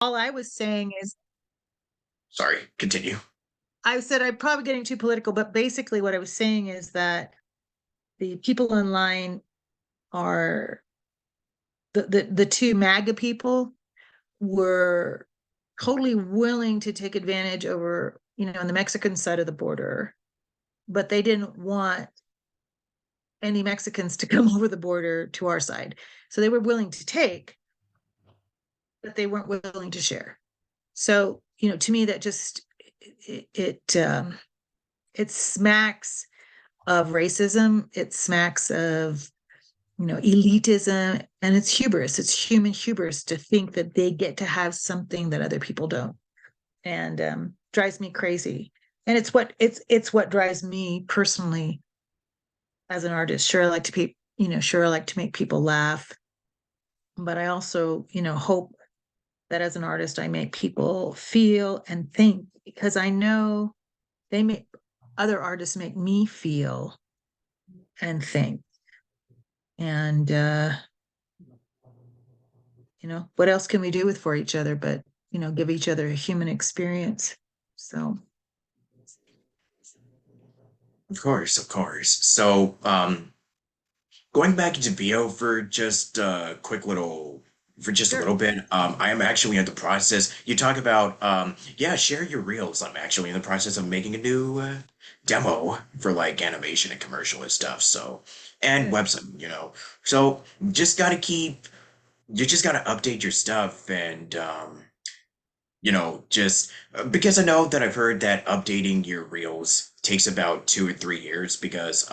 all I was saying is, Sorry, continue. I said I'm probably getting too political, but basically what I was saying is that the people online are the two MAGA people were totally willing to take advantage over, on the Mexican side of the border, but they didn't want any Mexicans to come over the border to our side. So they were willing to take, but they weren't willing to share. So, to me, that just it smacks of racism. It smacks of elitism, and it's hubris. It's human hubris to think that they get to have something that other people don't, and drives me crazy. And it's what drives me personally as an artist. Sure, I like to sure, I like to make people laugh, but I also, hope that as an artist, I make people feel and think, because I know they make other artists make me feel and think. And what else can we do with for each other but, give each other a human experience? So Of course, of course. So, going back into VO for just a quick little, for just a sure. little bit, I am actually in the process. You talk about, yeah, share your reels. I'm actually in the process of making a new demo for like animation and commercial and stuff. So, and Good. website, you know. So, just gotta keep, you just gotta update your stuff and, just because I know that I've heard that updating your reels takes about 2 or 3 years because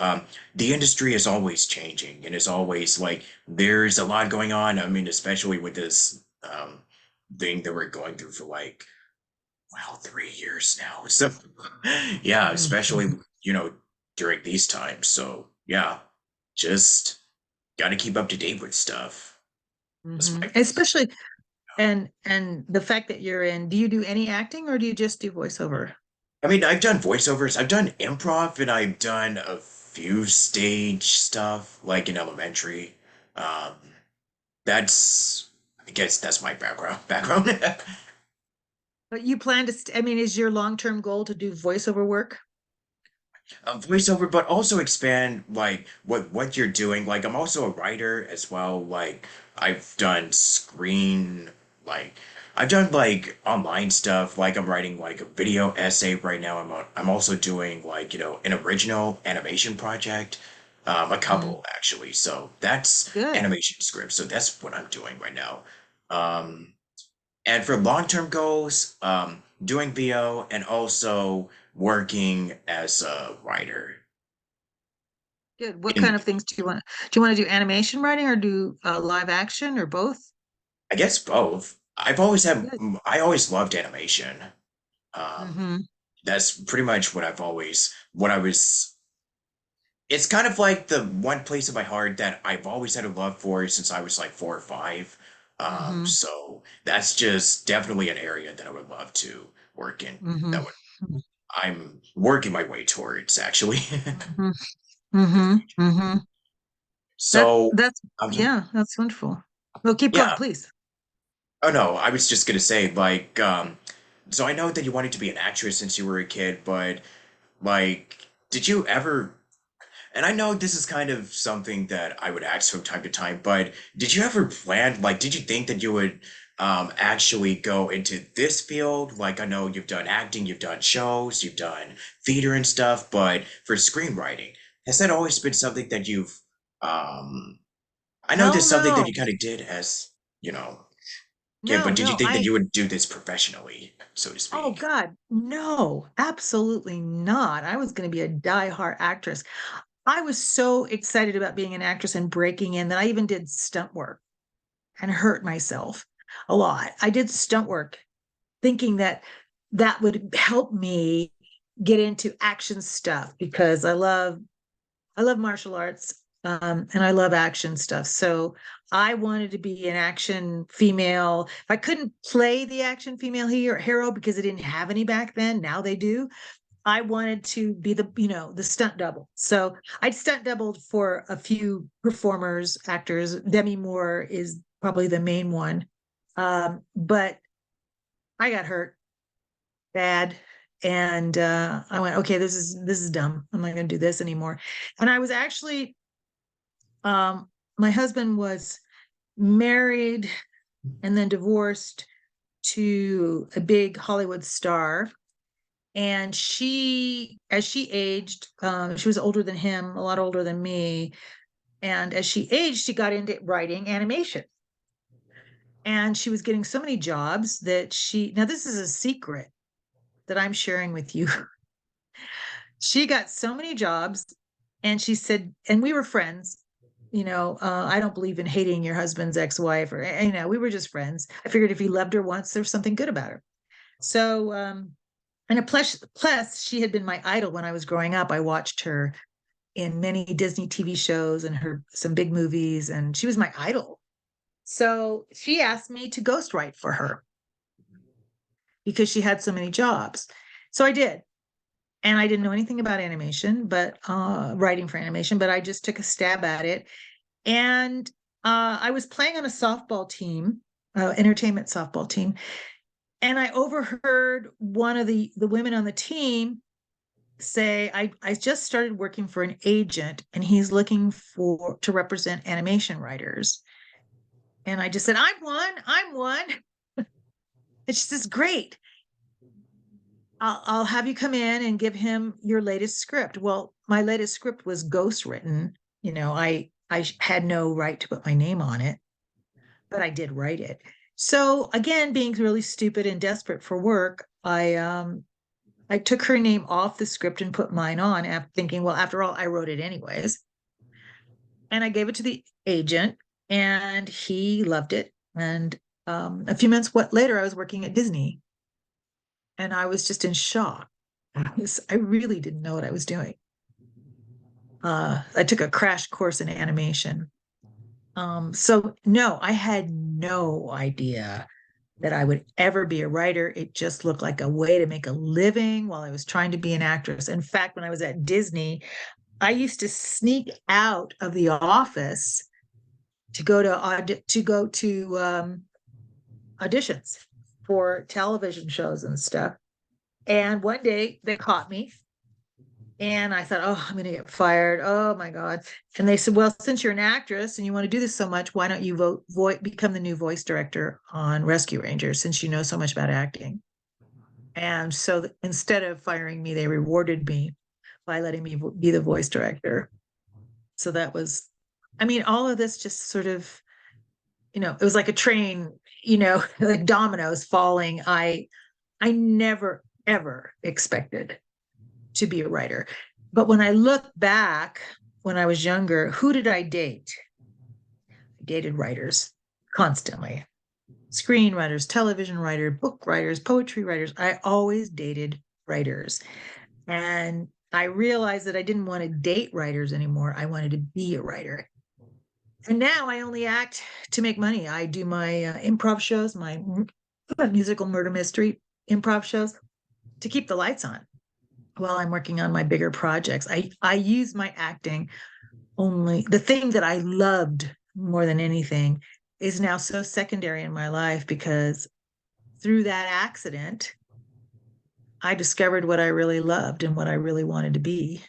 the industry is always changing and is always like there's a lot going on. I mean, especially with this thing that we're going through for like, well, 3 years now. So, yeah, especially, Mhm. you know, during these times. So, yeah, just got to keep up to date with stuff. That's my Especially, and the fact that you're in, do you do any acting or do you just do voiceover? I mean, I've done voiceovers, I've done improv, and I've done a few stage stuff, like in elementary. Um, I guess that's my background. But you plan to, I mean, is your long-term goal to do voiceover work? Voiceover, but also expand like what you're doing. Like, I'm also a writer as well. Like, I've done screen, like, I've done like online stuff. Like, I'm writing like a video essay right now. I'm also doing like an original animation project, a Mhm. couple actually. So that's Good. animation scripts. So that's what I'm doing right now. Um, and for long-term goals, doing VO and also working as a writer. Good. What In kind of things do you want? Do you want to do animation writing or do live action or both? I guess both. Good. I always loved animation. Um, hmm that's pretty much what I was. It's kind of like the one place in my heart that I've always had a love for since I was like 4 or 5. hmm So that's just definitely an area that I would love to work in. hmm That would I'm working my way towards actually. hmm hmm hmm So, That's I'm sorry. yeah, that's wonderful. Well, keep going, Yeah. please. Oh no, I was just gonna say like, so I know that you wanted to be an actress since you were a kid, but like, did you ever? And I know this is kind of something that I would ask from time to time, but did you ever plan? Like, did you think that you would actually go into this field? Like, I know you've done acting, you've done shows, you've done theater and stuff, but for screenwriting, has that always been something that you've um I know Hell there's something that no. you kind of did as, you know, yeah, No, but did you no. think that you would do this professionally, so to Oh speak? God, no, absolutely not. I was going to be a die-hard actress. I was so excited about being an actress and breaking in that I even did stunt work and hurt myself a lot. I did stunt work thinking that that would help me get into action stuff because I love martial arts, and I love action stuff. So I wanted to be an action female. If I couldn't play the action female hero because they didn't have any back then, now they do. I wanted to be the stunt double. So I'd stunt doubled for a few performers, actors. Demi Moore is probably the main one. But I got hurt bad. And I went, okay, this is dumb. I'm not going to do this anymore. And I was actually, my husband was married and then divorced to a big Hollywood star. And as she aged, she was older than him, a lot older than me. And as she aged, she got into writing animation. And she was getting so many jobs that now this is a secret that I'm sharing with you. She got so many jobs, and she said, and we were friends. I don't believe in hating your husband's ex-wife, or we were just friends. I figured if he loved her once, there's something good about her. So, and plus, she had been my idol when I was growing up. I watched her in many Disney TV shows and her some big movies, and she was my idol. So she asked me to ghostwrite for her because she had so many jobs. So I did. And I didn't know anything about animation, but writing for animation, but I just took a stab at it. And I was playing on a softball team, entertainment softball team, and I overheard one of the women on the team say, I just started working for an agent, and he's looking for to represent animation writers. And I just said, I'm one. And she says, great. I'll have you come in and give him your latest script. Well, my latest script was ghost written. I had no right to put my name on it, but I did write it. So again, being really stupid and desperate for work, I took her name off the script and put mine on, after thinking, well, after all, I wrote it anyways. And I gave it to the agent, and he loved it. And a few months later, I was working at Disney, and I was just in shock. I really didn't know what I was doing. I took a crash course in animation. So no, I had no idea that I would ever be a writer. It just looked like a way to make a living while I was trying to be an actress. In fact, when I was at Disney, I used to sneak out of the office to go to auditions for television shows and stuff. And one day they caught me, and I thought, oh, I'm going to get fired. Oh my God. And they said, well, since you're an actress and you want to do this so much, why don't you become the new voice director on Rescue Rangers, since you know so much about acting? And so instead of firing me, they rewarded me by letting me be the voice director. So that was, I mean, all of this just sort of, it was like a train, like dominoes falling. I never, ever expected to be a writer. But when I look back, when I was younger, who did I date? I dated writers constantly, screenwriters, television writers, book writers, poetry writers. I always dated writers. And I realized that I didn't want to date writers anymore. I wanted to be a writer. And now I only act to make money. I do my improv shows, my musical murder mystery improv shows, to keep the lights on while I'm working on my bigger projects. I use my acting only. The thing that I loved more than anything is now so secondary in my life, because through that accident, I discovered what I really loved and what I really wanted to be.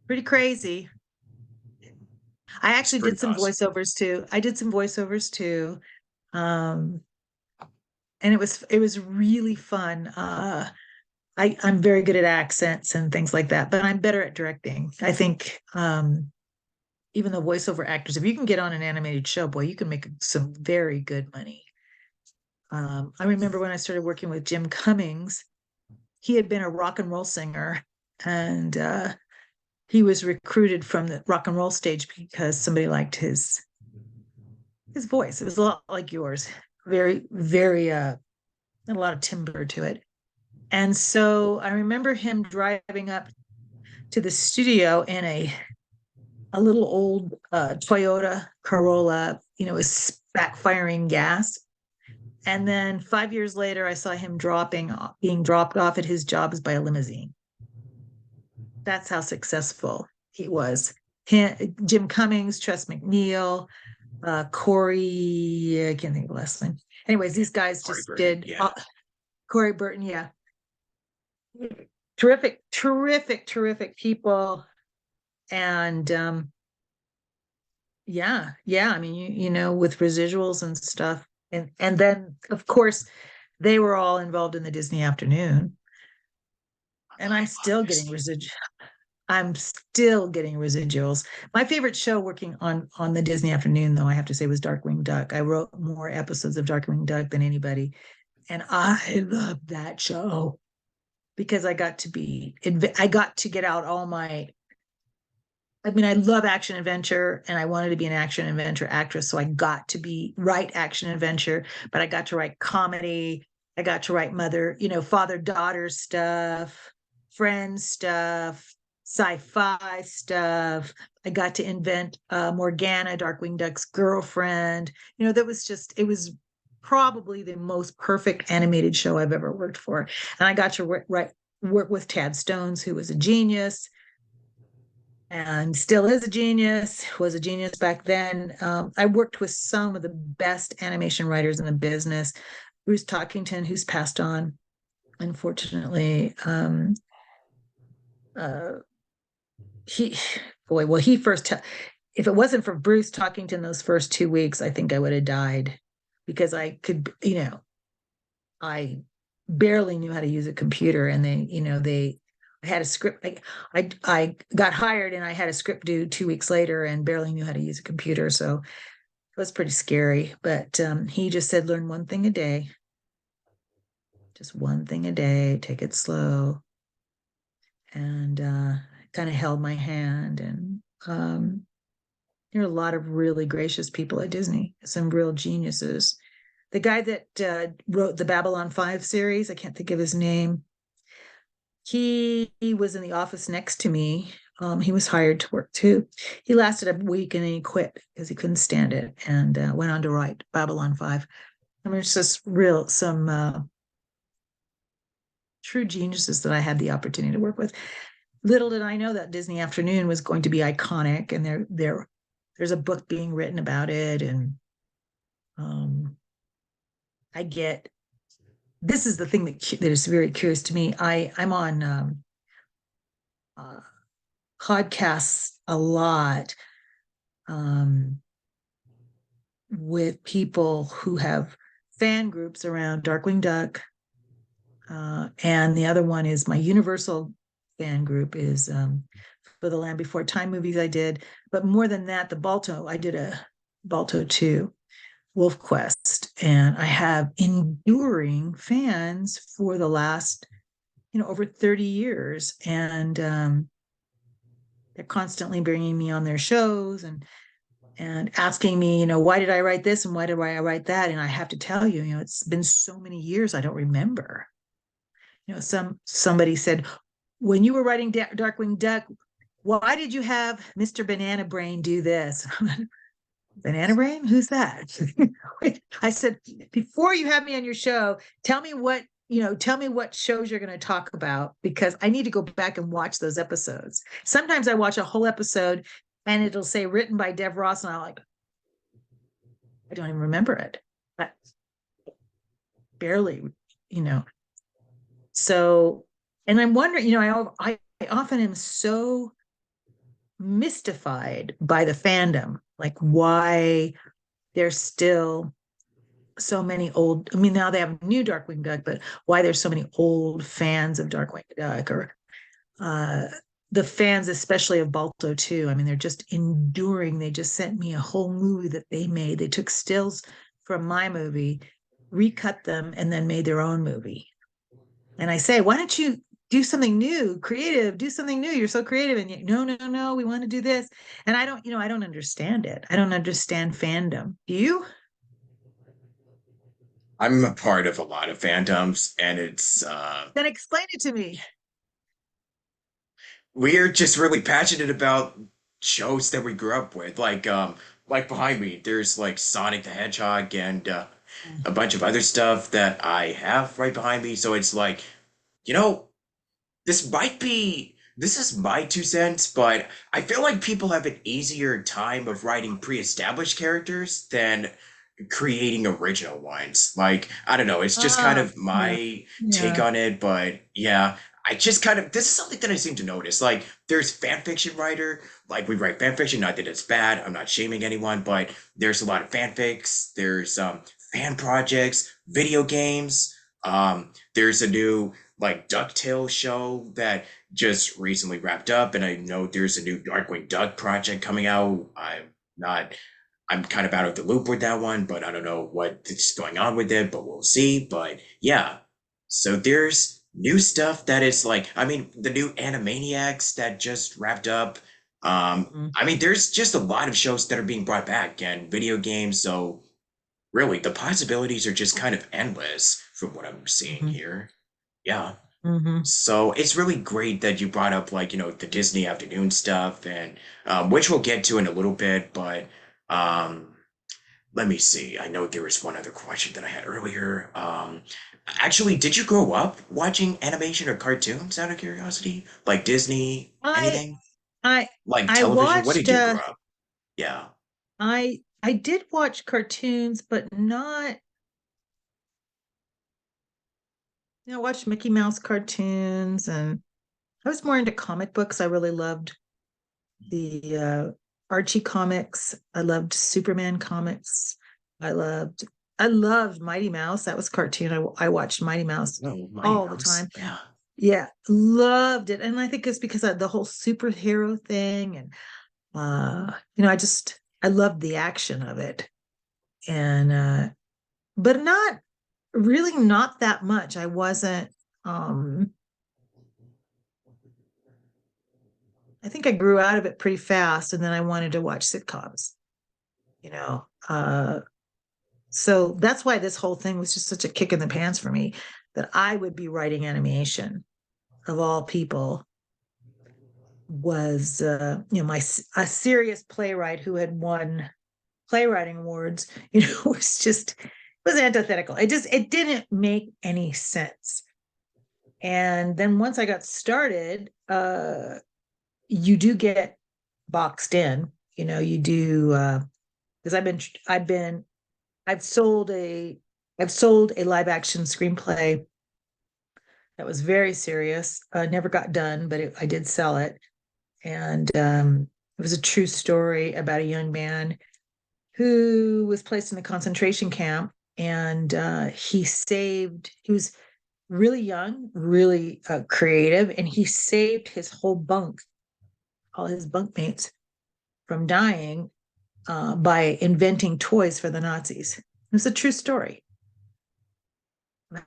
Pretty crazy. I actually did Pretty some awesome. voiceovers too. I did some voiceovers too. Um, and it was really fun. I'm very good at accents and things like that, but I'm better at directing. I think even the voiceover actors, if you can get on an animated show, boy, you can make some very good money. I remember when I started working with Jim Cummings, he had been a rock and roll singer, and he was recruited from the rock and roll stage because somebody liked his voice. It was a lot like yours, very, very, a lot of timbre to it. And so I remember him driving up to the studio in a little old Toyota Corolla, was backfiring gas. And then 5 years later, I saw him being dropped off at his jobs by a limousine. That's how successful he was. Jim Cummings, Tress MacNeille, Corey, I can't think of the last name. Anyways, these guys Corey just Burton. did Yeah. Corey Burton, yeah. Terrific, terrific, terrific people. And yeah, yeah. I mean, you know, with residuals and stuff. And then of course they were all involved in the Disney afternoon. And I I'm love still getting Disney. residuals. I'm still getting residuals. My favorite show working on the Disney afternoon, though, I have to say, was Darkwing Duck. I wrote more episodes of Darkwing Duck than anybody. And I love that show because I got to get out all my, I mean, I love action adventure and I wanted to be an action adventure actress. So I got to write action adventure, but I got to write comedy. I got to write father daughter stuff, friend stuff, sci-fi stuff. I got to invent Morgana, Darkwing Duck's girlfriend. It was probably the most perfect animated show I've ever worked for. And I got to work with Tad Stones, who was a genius and still is a genius, was a genius back then. I worked with some of the best animation writers in the business. Bruce Talkington, who's passed on, unfortunately. Uh, he, boy, well, if it wasn't for Bruce Talkington those first 2 weeks, I think I would have died because I barely knew how to use a computer, and I had a script. I got hired, and I had a script due 2 weeks later, and barely knew how to use a computer. So it was pretty scary. But he just said, learn one thing a day, just one thing a day, take it slow, and kind of held my hand. And there are a lot of really gracious people at Disney, some real geniuses. The guy that wrote the Babylon 5 series, I can't think of his name. He was in the office next to me. He was hired to work too. He lasted a week and then he quit because he couldn't stand it and went on to write Babylon 5. I mean, it's just some true geniuses that I had the opportunity to work with. Little did I know that Disney Afternoon was going to be iconic, and there's a book being written about it. And um, I get this is the thing that is very curious to me. I'm on uh, podcasts a lot um, with people who have fan groups around Darkwing Duck. And the other one is my Universal fan group is for the Land Before Time movies I did. But more than that, I did a Balto 2 Wolf Quest. And I have enduring fans for the last, over 30 years. And they're constantly bringing me on their shows and asking me, why did I write this and why did I write that? And I have to tell you, it's been so many years I don't remember. Somebody said, when you were writing Darkwing Duck, why did you have Mr. Banana Brain do this? Banana Brain? Who's that? I said, before you have me on your show, tell me what shows you're going to talk about because I need to go back and watch those episodes. Sometimes I watch a whole episode and it'll say written by Dev Ross, and I don't even remember it. I barely, you know. So, and I'm wondering, I often am so mystified by the fandom, like why there's still so many old. I mean, now they have new Darkwing Duck, but why there's so many old fans of Darkwing Duck or uh, the fans, especially of Balto too. I mean, they're just enduring. They just sent me a whole movie that they made. They took stills from my movie, recut them, and then made their own movie. And I say, why don't you do something new, creative, do something new? You're so creative. And yet, no, no, no, we want to do this. And I don't understand it. I don't understand fandom. Do you? I'm a part of a lot of fandoms, and it's Then explain it to me. we're just really passionate about shows that we grew up with. Like behind me, there's like Sonic the Hedgehog and a bunch of other stuff that I have right behind me. So it's like, you know, this might be this is my 2 cents, but I feel like people have an easier time of writing pre-established characters than creating original ones. Like, I don't know, it's just kind Ah, of yeah, my take yeah. on it, but yeah, I just kind of this is something that I seem to notice. Like, there's fan fiction writer, like we write fan fiction, not that it's bad, I'm not shaming anyone, but there's a lot of fanfics, there's fan projects, video games, there's a new like DuckTales show that just recently wrapped up, and I know there's a new Darkwing Duck project coming out. Not I'm kind of out of the loop with that one, but I don't know what's going on with it, but we'll see. But yeah, so there's new stuff that is like, I mean, the new Animaniacs that just wrapped up. I mean, there's just a lot of shows that are being brought back and video games. So really, the possibilities are just kind of endless from what I'm seeing Mm-hmm. here. Yeah. Hmm. So it's really great that you brought up like, the Disney afternoon stuff and which we'll get to in a little bit, but um let me see. I know there was one other question that I had earlier. Actually, did you grow up watching animation or cartoons out of curiosity? Like Disney, I anything? I Like I television? What watched did you grow up? Yeah. I did watch cartoons, but not, I watched Mickey Mouse cartoons, and I was more into comic books. I really loved the Archie comics. I loved Superman comics. I loved I loved Mighty Mouse. That was cartoon. I watched Mighty Mouse Oh, Mighty all the Mouse. time. Yeah. Yeah, loved it. And I think it's because of the whole superhero thing, and I loved the action of it. And but not really, not that much. I wasn't um I think I grew out of it pretty fast, and then I wanted to watch sitcoms, you know. So that's why this whole thing was just such a kick in the pants for me, that I would be writing animation of all people. Was my a serious playwright who had won playwriting awards, was just, it was antithetical. It didn't make any sense. And then once I got started, you do get boxed in, you do, because I've sold a I've sold a live action screenplay that was very serious. Never got done, but I did sell it. And it was a true story about a young man who was placed in a concentration camp, and he was really young, really creative, and he saved his whole all his bunkmates from dying by inventing toys for the Nazis. It was a true story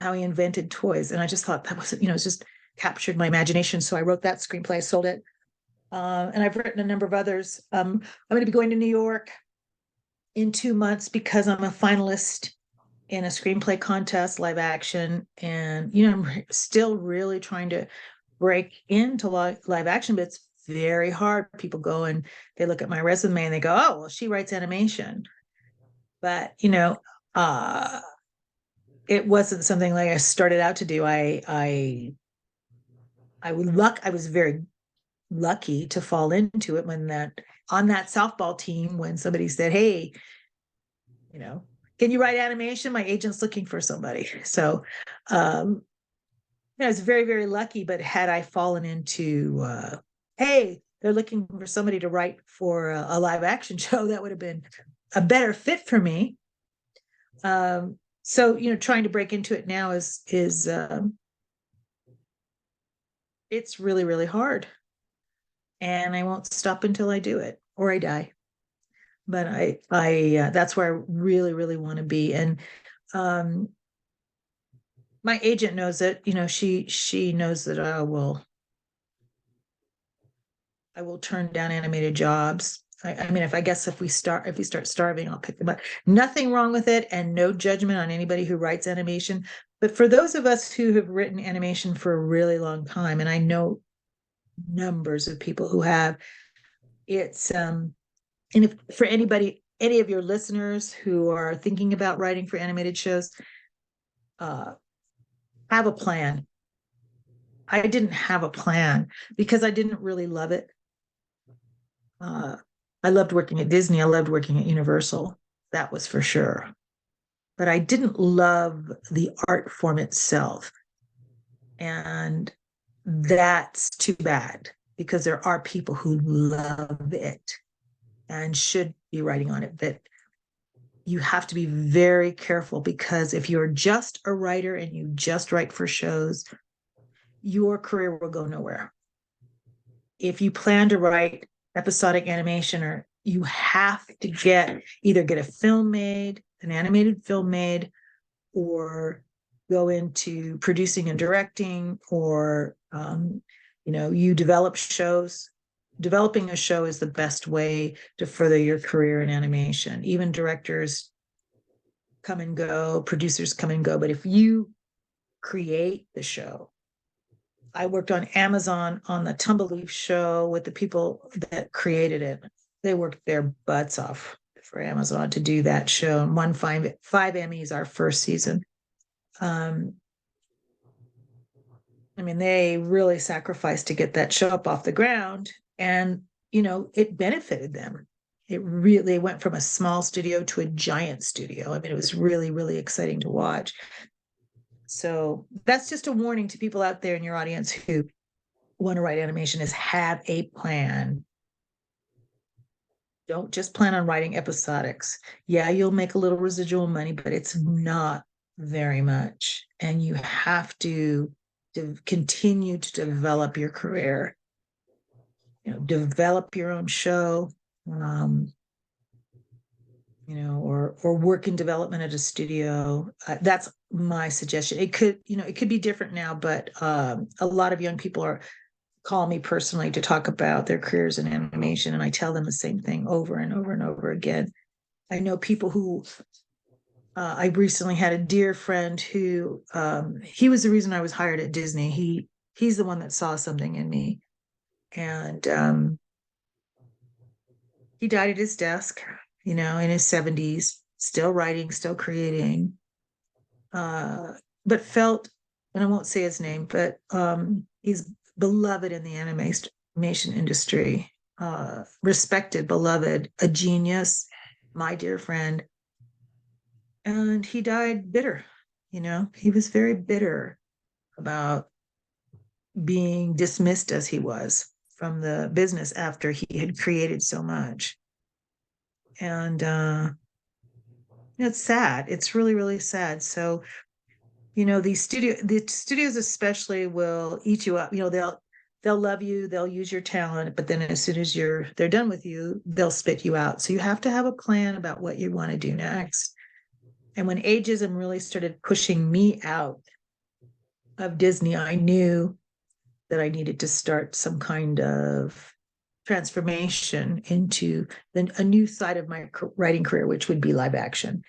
how he invented toys. And I just thought that was, it just captured my imagination. So I wrote that screenplay, I sold it. And I've written a number of others. I'm going to be going to New York in 2 months because I'm a finalist in a screenplay contest, live action. And, I'm still really trying to break into live action, but it's very hard. People go and they look at my resume and they go, oh, well, she writes animation. But, uh, it wasn't something like I started out to do. I was very lucky to fall into it when that on that softball team when somebody said, "Hey, you know, can you write animation? My agent's looking for somebody." So, um, I was very, very lucky. But had I fallen into, "Hey, they're looking for somebody to write for a live action show," that would have been a better fit for me. So, trying to break into it now is it's really, really hard, and I won't stop until I do it or I die. But that's where I really, really want to be. And um, my agent knows it. She knows that I will turn down animated jobs. I mean, if we start starving, I'll pick them up. Nothing wrong with it, and no judgment on anybody who writes animation. But for those of us who have written animation for a really long time, and I know numbers of people who have, it's and if for any of your listeners who are thinking about writing for animated shows, uh, have a plan. I didn't have a plan because I didn't really love it. Uh, I loved working at Disney. I loved working at Universal. That was for sure. But I didn't love the art form itself. And that's too bad because there are people who love it and should be writing on it. But you have to be very careful because if you're just a writer and you just write for shows, your career will go nowhere. If you plan to write episodic animation, or you have to get a film made, an animated film made, or go into producing and directing, or you develop shows. Developing a show is the best way to further your career in animation. Even directors come and go, producers come and go, but if you create the show, I worked on Amazon on the Tumbleleaf show with the people that created it. They worked their butts off for Amazon to do that show and won five Emmys our first season. Um, I mean, they really sacrificed to get that show up off the ground, and it benefited them. It really went from a small studio to a giant studio. I mean, it was really, really exciting to watch. So that's just a warning to people out there in your audience who want to write animation: is have a plan. Don't just plan on writing episodics. Yeah, you'll make a little residual money, but it's not very much. And you have to continue to develop your career. Develop your own show, um, or work in development at a studio. That's my suggestion. It could be different now, but a lot of young people call me personally to talk about their careers in animation, and I tell them the same thing over and over and over again. I know people who I recently had a dear friend who he was the reason I was hired at Disney. He's the one that saw something in me, and he died at his desk, in his 70s, still writing, still creating, uh, but felt, and I won't say his name, but he's beloved in the animation industry, respected, beloved, a genius, my dear friend. And he died bitter. He was very bitter about being dismissed as he was from the business after he had created so much. And it's sad. It's really, really sad. So, the studios especially will eat you up. They'll love you, they'll use your talent, but then as soon as they're done with you, they'll spit you out. So you have to have a plan about what you want to do next. And when ageism really started pushing me out of Disney, I knew that I needed to start some kind of transformation into a new side of my writing career, which would be live action.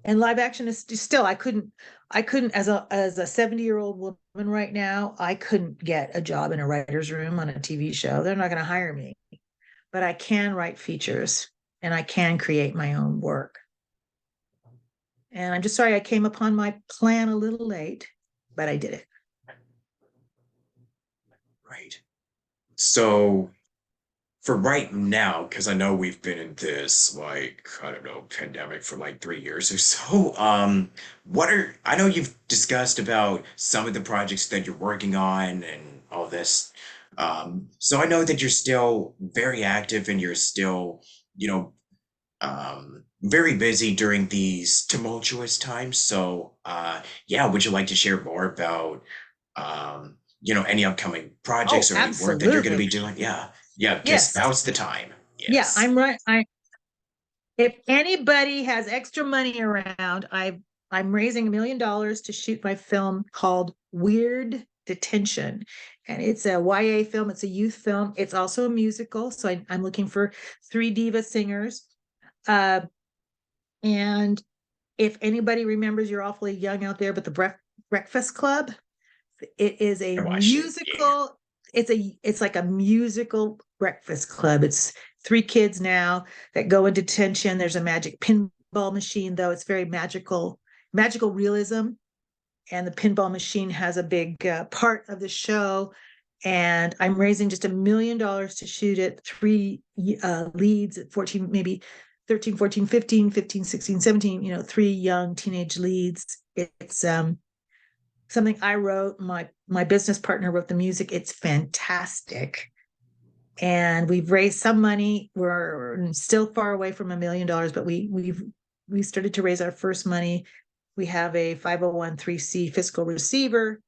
And live action is still, I couldn't, as a 70-year-old woman right now, I couldn't get a job in a writer's room on a TV show. They're not going to hire me, but I can write features and I can create my own work. And I'm just sorry I came upon my plan a little late, but I did it. Right. So for right now, because I know we've been in this like I don't know pandemic for like 3 years or so. I know you've discussed about some of the projects that you're working on and all this. So I know that you're still very active and you're still, you know, very busy during these tumultuous times. So yeah, would you like to share more about any upcoming Oh, projects or any work that you're going to absolutely. be doing? Yeah. Yeah, because Yes. now's the time. Yeah, Yes. I'm right. If anybody has extra money around, I'm raising $1 million to shoot my film called Weird Detention. And it's a YA film, it's a youth film. It's also a musical. So I'm looking for three diva singers. Uh, and if anybody remembers, you're awfully young out there, but the Breakfast Club, it is a I watched it. Yeah. musical. It's like a musical Breakfast Club. It's three kids now that go into detention. There's a magic pinball machine, though. It's very magical realism. and the pinball machine has a big part of the show. And I'm raising just $1 million to shoot it. Three leads at 14, maybe 13, 14, 15, 15, 16, 17, three young teenage leads. It's something I wrote. My business partner wrote the music. It's fantastic. And we've raised some money. We're still far away from $1 million, but we started to raise our first money. We have a 501(c) fiscal receiver.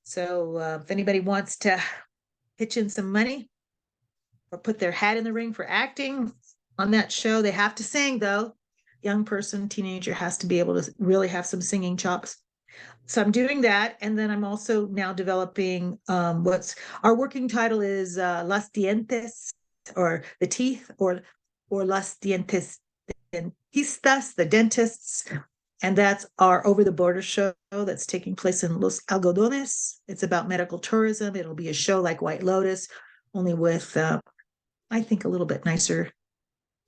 So if anybody wants to pitch in some money or put their hat in the ring for acting on that show, they have to sing though. Young person, teenager has to be able to really have some singing chops. So I'm doing that, and then I'm also now developing what's our working title is Las Dientes, or the teeth, or Las Dientes Dentistas, the dentists, and that's our over the border show that's taking place in Los Algodones. It's about medical tourism. It'll be a show like White Lotus, only with I think a little bit nicer,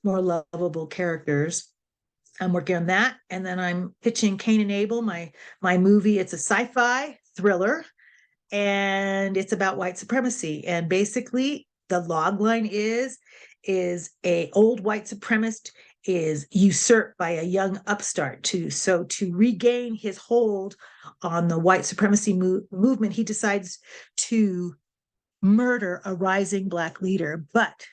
more lovable characters. I'm working on that, and then I'm pitching Cain and Abel, my movie. It's a sci-fi thriller, and it's about white supremacy. And basically, the log line is a old white supremacist is usurped by a young upstart to regain his hold on the white supremacy movement. He decides to murder a rising black leader, but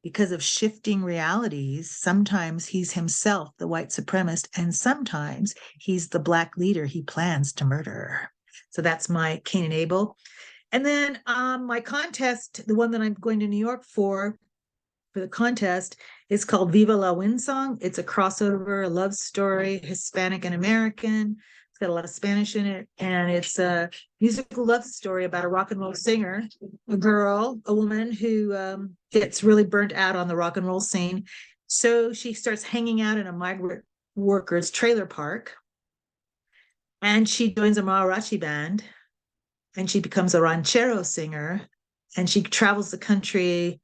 because of shifting realities, sometimes he's himself the white supremacist, and sometimes he's the black leader he plans to murder. So that's my Cain and Abel. And then my contest, the one that I'm going to New York for the contest, is called Viva la Windsong. It's a crossover, a love story, Hispanic and American. It's got a lot of Spanish in it, and it's a musical love story about a rock and roll singer, a woman who gets really burnt out on the rock and roll scene. So she starts hanging out in a migrant workers trailer park, and she joins a mariachi band, and she becomes a ranchero singer, and she travels the country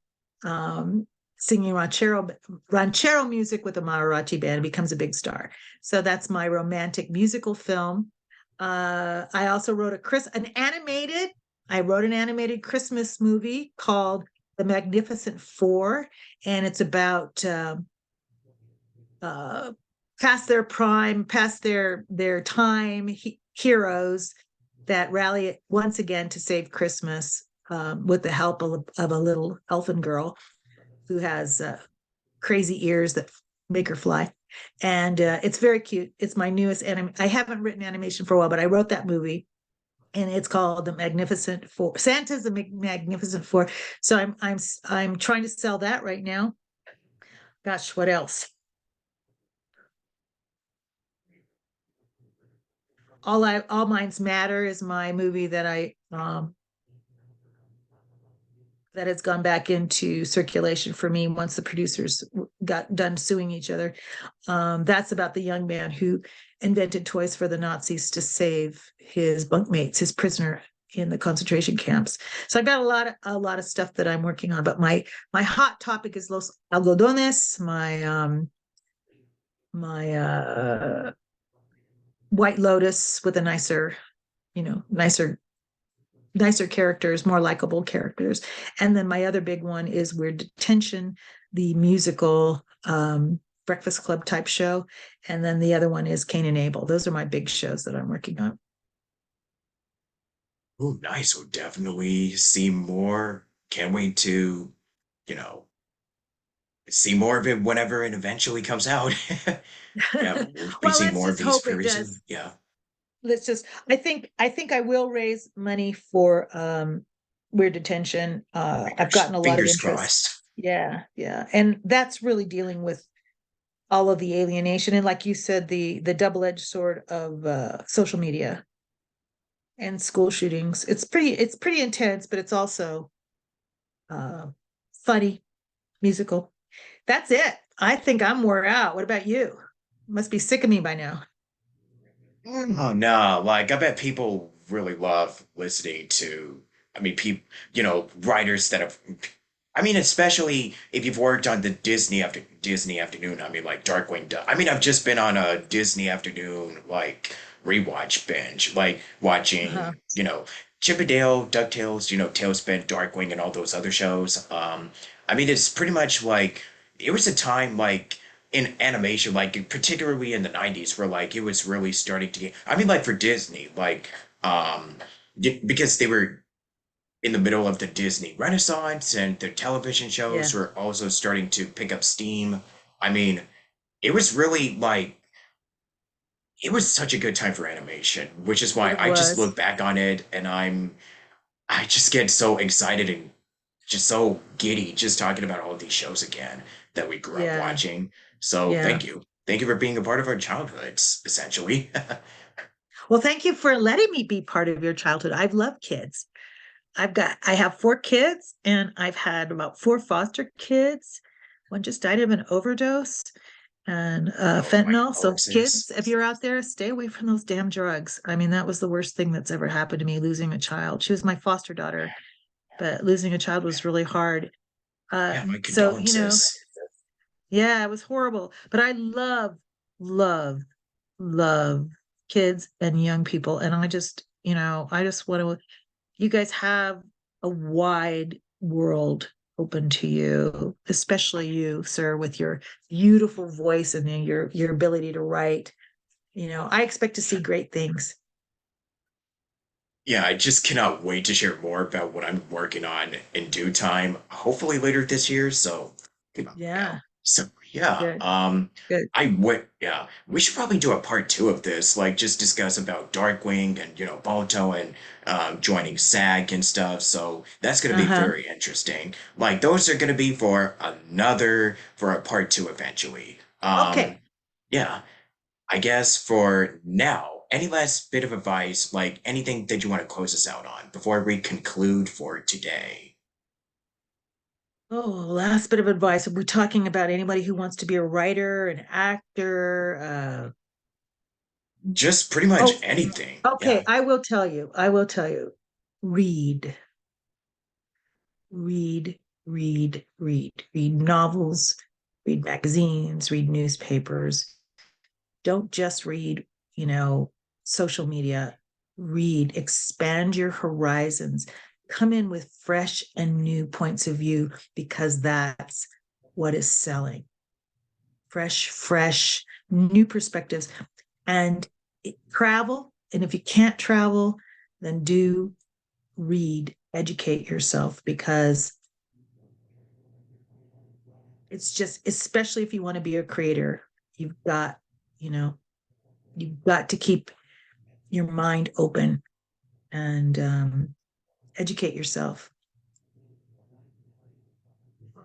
singing ranchero music with a mariachi band and becomes a big star. So that's my romantic musical film. I also wrote I wrote an animated Christmas movie called The Magnificent Four, and it's about past their prime, past their time heroes that rally once again to save Christmas with the help of a little elfin girl who has crazy ears that make her fly. And it's very cute. It's my newest I haven't written animation for a while, but I wrote that movie, and it's called The Magnificent Four. Santa's the Magnificent Four. So I'm trying to sell that right now. Gosh, what else? All Minds Matter is my movie that I that has gone back into circulation for me once the producers got done suing each other. That's about the young man who invented toys for the Nazis to save his bunkmates, his prisoner in the concentration camps. So I've got a lot of stuff that I'm working on. But my hot topic is Los Algodones, my White Lotus with a nicer characters, more likable characters. And then my other big one is Weird Detention, the musical Breakfast Club type show. And then the other one is Cain and Abel. Those are my big shows that I'm working on. Oh, nice. We'll definitely see more. Can't wait to, you know, see more of it whenever it eventually comes out. Yeah, we'll be Well, seeing let's more of just these hope it very soon. does. Yeah. I think I will raise money for Weird Detention. I've gotten a lot of Fingers interest. crossed. Yeah, yeah. And that's really dealing with all of the alienation and, like you said, the double-edged sword of social media and school shootings. It's pretty intense, but it's also uh funny, musical. That's it. I think I'm wore out. What about you? Must be sick of me by now. Oh no, like I bet people really love listening to, I mean, people, writers that have, I mean, especially if you've worked on the Disney afternoon. I mean, like Darkwing Duck. I mean, I've just been on a Disney afternoon, like rewatch binge, like Uh-huh. watching, Chip and Dale, DuckTales, Tailspin, Darkwing, and all those other shows. I mean, it's pretty much like it was a time like in animation, like particularly in the 90s, where like it was really starting to get, I mean, like for Disney, like, because they were in the middle of the Disney Renaissance and their television Yeah, shows were also starting to pick up steam. I mean, it was really like it was such a good time for animation, which is why it I just was. look back on it and I just get so excited and just so giddy just talking about all of these shows again that we grew up Yeah, watching. So yeah. thank you. Thank you for being a part of our childhoods, essentially. Well, thank you for letting me be part of your childhood. I've loved kids. I have four kids and I've had about four foster kids. One just died of an overdose and Oh, my fentanyl. So condolences. kids, if you're out there, stay away from those damn drugs. I mean, that was the worst thing that's ever happened to me, losing a child. She was my foster daughter, but losing a child was really hard. Yeah, my So, condolences. yeah, it was horrible. But I love, love kids and young people. And I just want to, you guys have a wide world open to you, especially you, sir, with your beautiful voice and then your ability to write. I expect to see great things. Yeah, I just cannot wait to share more about what I'm working on in due time, hopefully later this year. So, come on now. Yeah, So, yeah, good, good. yeah, we should probably do a part two of this, like just discuss about Darkwing and, Balto and joining SAG and stuff. So, that's going to be Uh-huh. very interesting. Like, those are going to be for a part two eventually. Okay. Yeah. I guess for now, any last bit of advice, like anything that you want to close us out on before we conclude for today? Oh, last bit of advice. Are we talking about anybody who wants to be a writer, an actor? Just pretty much Oh, anything. okay. Yeah. I will tell you. I will tell you. Read, read, read novels, read magazines, read newspapers. Don't just read, you know, social media. Read, expand your horizons, come in with fresh and new points of view because that's what is selling. Fresh, new perspectives and travel. And if you can't travel, then do read, educate yourself because it's just, especially if you want to be a creator, you've got, you know, you've got to keep your mind open and educate yourself.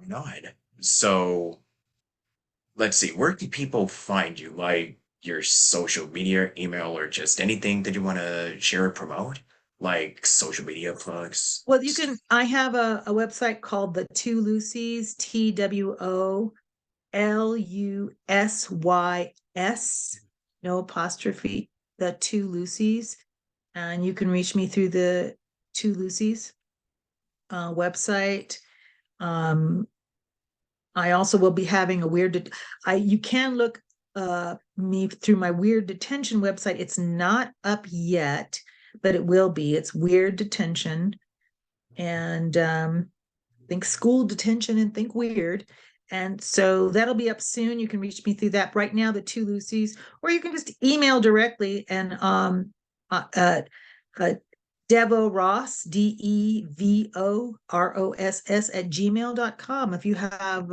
Not. So let's see, where can people find you? Like your social media, email, or just anything that you want to share or promote? Like social media plugs? Well, I have a website called the Two Lucy's, TWOLUSYS, no apostrophe, the Two Lucy's. And you can reach me through the Two Lucy's website. Um, I also will be having a you can look me through my weird detention website. It's not up yet, but it will be. It's weird detention and think school detention and think weird. And so that'll be up soon. You can reach me through that right now, the Two Lucy's, or you can just email directly and uh, uh, uh, Devo Ross, DEVOROSS at gmail.com. If you have,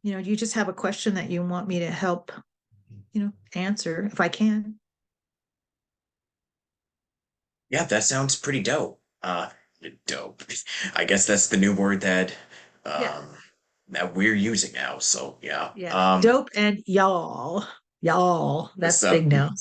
you just have a question that you want me to help, answer if I can. Yeah, that sounds pretty dope. Dope. I guess that's the new word Yeah. um that we're using now. So yeah. Yeah. Dope and y'all. Y'all. That's So big now.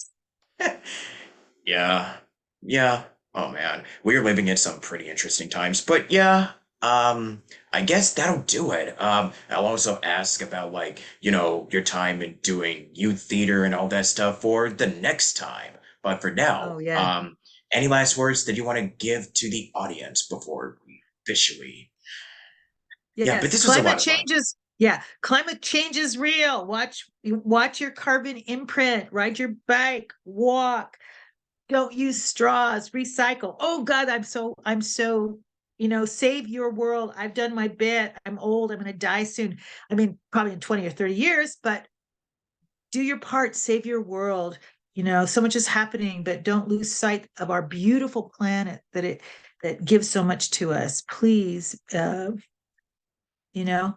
yeah. Yeah. Oh man. We're living in some pretty interesting times. But yeah, I guess that'll do it. I'll also ask about like, your time in doing youth theater and all that stuff for the next time. But for Oh, now, yeah. any last words that you want to give to the audience before we officially? Yeah, but Yes. this was a Climate lot of fun. changes. Yeah, climate change is real. Watch your carbon imprint, ride your bike, walk, don't use straws, recycle. Oh God, I'm so, save your world. I've done my bit. I'm old. I'm going to die soon. I mean, probably in 20 or 30 years, but do your part, save your world. So much is happening, but don't lose sight of our beautiful planet that gives so much to us. Please, you know,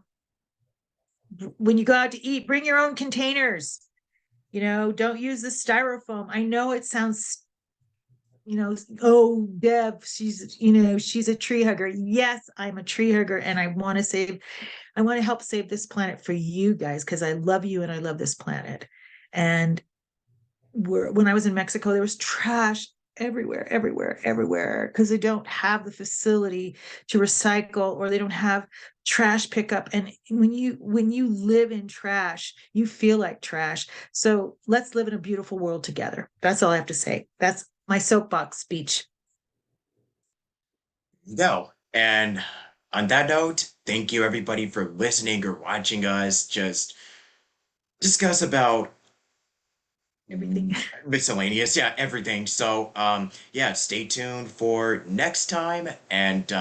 when you go out to eat, bring your own containers. Don't use the styrofoam. I know it sounds, oh, Deb, she's a tree hugger. Yes, I'm a tree hugger, and I want to help save this planet for you guys because I love you and I love this planet. And when I was in Mexico, there was trash everywhere, everywhere, everywhere, because they don't have the facility to recycle, or they don't have trash pickup. And when you live in trash, you feel like trash. So let's live in a beautiful world together. That's all I have to say. That's my soapbox speech. No. And on that note, thank you everybody for listening or watching us just discuss about Everything. miscellaneous, yeah, everything. So, yeah, stay tuned for next time. And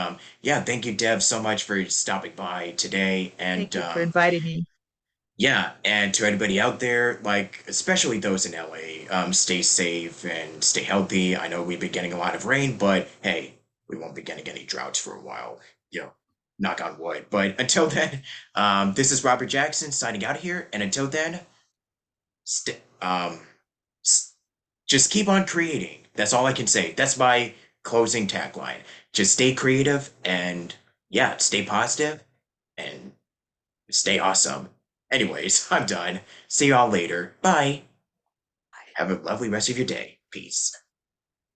yeah, thank you, Deb, so much for stopping by today. And Thank you for inviting me. yeah, and to anybody out there, like especially those in LA, stay safe and stay healthy. I know we've been getting a lot of rain, but hey, we won't be getting any droughts for a while. You know, knock on wood. But until then, this is Robert Jackson signing out of here. And until then, st s- just keep on creating. That's all I can say. That's my closing tagline. Just stay creative and yeah, stay positive and stay awesome. Anyways, I'm done. See y'all later. Bye. Have a lovely rest of your day. Peace.